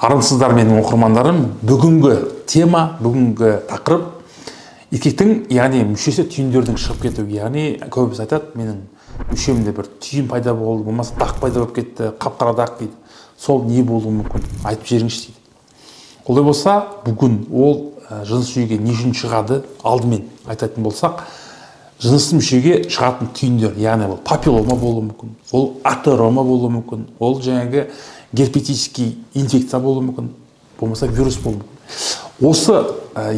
Армысыздар менің оқырмандарым. Бүгінгі тема, бүгінгі тақырып еркектің, яғни мүшесі түйіндердің шығып кетуі. Яғни көбісі айтады, менің мүшемде бір түйін пайда болды, болмаса дақ пайда болып кетті, қап-қара дақ дейді. Сол не болуы мүмкін? Айтып жіберіңізші дейді. Олай болса, бүгін ол жыныс жүйеге не үшін шығады? Алдымен айтатын болсақ, жыныс мүшеге шығатын түйіндер, яғни ол папиллома болуы мүмкін, ол атерома болуы мүмкін, ол жаңағы герпетический инфекция болуы мүмкін, болмаса вирус болуы мүмкін. Осы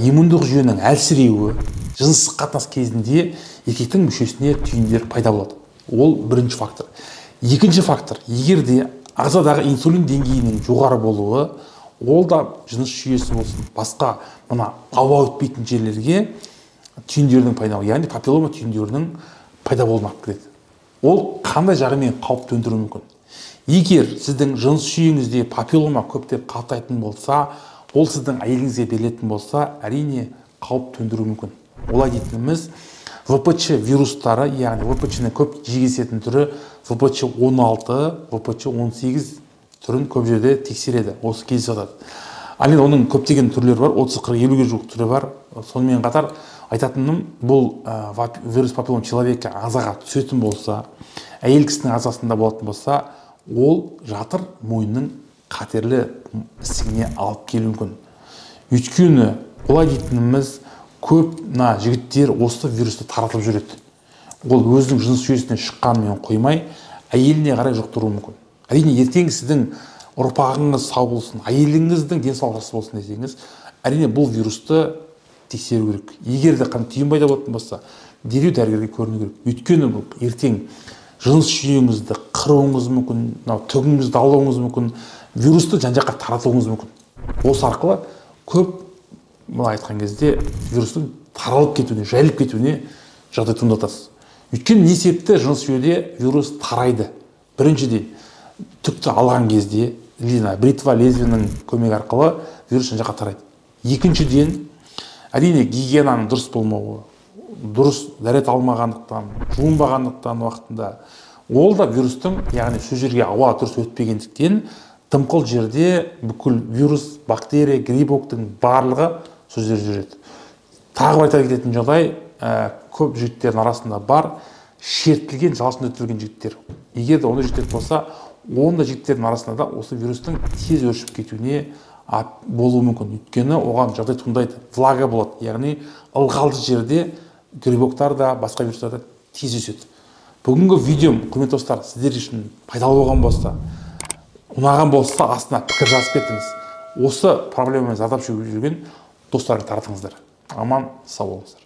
иммундық жүйенің әлсіреуі жыныстық қатынас кезінде еркектің мүшесіне түйіндер пайда болады. Ол бірінші фактор. Екінші фактор, егер де ағзадағы инсулин деңгейінің жоғары болуы, ол да жыныс жүйесі болсын, басқа мына ауа өтпейтін жерлерге түйіндердің пайда болуы, яғни папиллома түйіндерінің пайда болуына алып келеді. Ол қандай жағымен қауіп төндіруі мүмкін? Егер сіздің жыныс жүйеңізде папиллома көптеп қалтайтын болса, ол сіздің әйеліңізге берілетін болса, әрине қауіп төндіруі мүмкін. Олай дейтініміз ВПЧ вирустары, яғни ВПЧ-ні көп жегесетін түрі ВПЧ 16, ВПЧ 18 түрін көп жерде тексереді. Осы кездесіп жатады. Ал енді оның көптеген түрлері бар, 30-40-50-ге жуық түрі бар. Сонымен қатар айтатыным, бұл вирус папиллома человекке ағзаға түсетін болса, әйел кісінің ағзасында болатын болса, ол жатыр мойынның қатерлі ісігіне алып келуі мүмкін. Өйткені олай дейтініміз көп жігіттер осы вирусты таратып жүреді. Ол өзінің жыныс жүйесінен шыққанымен қоймай, әйеліне қарай жұқтыруы мүмкін. Әрине ертең сіздің ұрпағыңыз сау болсын, әйеліңіздің денсаулығы болсын десеңіз, әрине бұл вирусты тексеру керек. Егер де түйін пайда болатын болса, дереу дәрігерге көріну керек. Өйткені ертең жыныс жүйеңізді қыруыңыз мүмкін, түгіңізді алуыңыз мүмкін, вирусты жан-жаққа таратуыңыз мүмкін. Осы арқылы көп, айтқан кезде, вирустың таралып кетуіне, жайылып кетуіне жағдай туындатасыз. Өйткені не себепті жыныс жүйеде вирус тарайды? Біріншіден, түкті алған кезде, бритва лезвияның көмегі арқылы вирус жан-жаққа тарайды. Екіншіден, әрине гигиенаның дұрыс болмауы, дұрыс дәрет алмағандықтан, жуынбағандықтан уақытында, ол да вирустың, яғни сол жерге ауа дұрыс өтпегендіктен, дымқыл жерде бүкіл вирус, бактерия, грибоктың барлығы сол жерде жүреді. Тағы бір айта кететін жағдай, көп жігіттердің арасында бар, шертілген, жалшын өтілген жігіттер. Егер де ондай жігіттер болса, ондай жігіттердің арасында да осы вирустың тез өршіп кетуіне болуы мүмкін. Өйткені оған жағдай туындайды, влага болады, яғни ылғалды жерде грибоктар да, басқа вирустар да тез өседі. Бүгінгі видеом, құрметті достар, сіздер үшін пайдалы болған болса, ұнаған болса, астына пікір жазып кетіңіз. Осы проблемамен зардап шегіп жүрген достарға таратыңыздар. Аман сау болыңыздар.